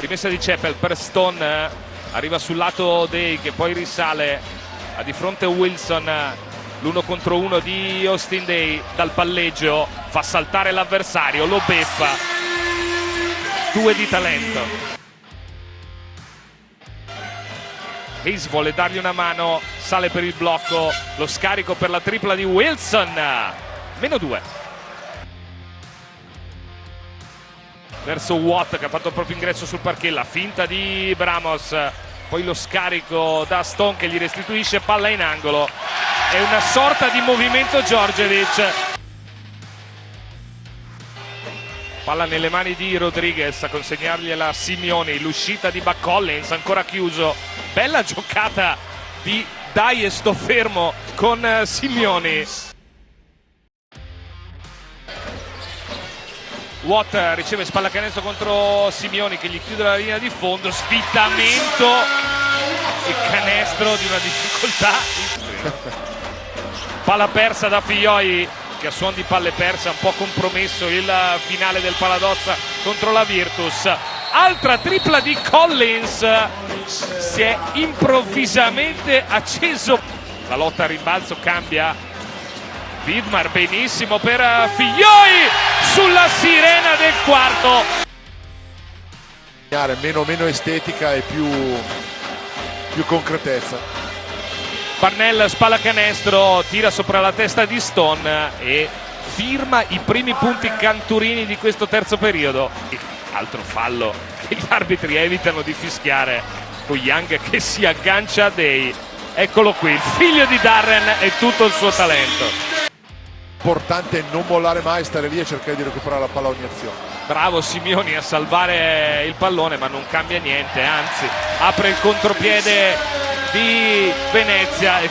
rimessa di Chappell per Stone, arriva sul lato Day che poi risale, ha di fronte Wilson, l'uno contro uno di Austin Day, dal palleggio fa saltare l'avversario, lo beffa, 2 di talento. Hayes vuole dargli una mano, sale per il blocco, lo scarico per la tripla di Wilson, -2. Verso Watt che ha fatto il proprio ingresso sul parquet, la finta di Bramos, poi lo scarico da Stone che gli restituisce palla in angolo. È una sorta di movimento Djordjevic. Palla nelle mani di Rodriguez a consegnargliela a Simeoni, l'uscita di Buck Collins ancora chiuso, bella giocata di dai e sto fermo con Simeoni. Watt riceve spallacanestro contro Simeoni che gli chiude la linea di fondo, sfittamento e canestro di una difficoltà. Palla persa da Figlioi che a suon di palle perse ha un po' compromesso il finale del Paladozza contro la Virtus. Altra tripla di Collins, si è improvvisamente acceso, la lotta a rimbalzo cambia. Vidmar benissimo per Figlioi sulla sirena del quarto. Meno estetica e più concretezza. Parnell spallacanestro, tira sopra la testa di Stone e firma i primi punti Canturini di questo terzo periodo. Altro fallo che gli arbitri evitano di fischiare, con Young che si aggancia a Day. Eccolo qui, il figlio di Darren e tutto il suo talento. Importante non mollare mai, stare lì e cercare di recuperare la palla ogni azione. Bravo Simeoni a salvare il pallone, ma non cambia niente, anzi apre il contropiede di Venezia e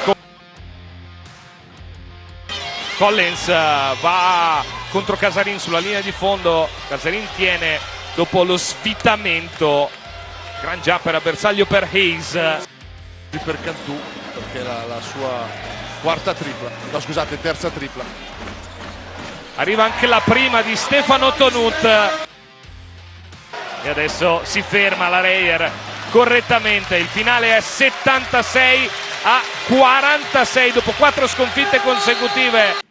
Collins va contro Casarin sulla linea di fondo. Casarin tiene dopo lo sfittamento, gran jumper a bersaglio per Hayes. Per Cantù, perché la sua terza tripla. Arriva anche la prima di Stefano Tonut e adesso si ferma la Reyer correttamente. Il finale è 76-46 dopo 4 sconfitte consecutive.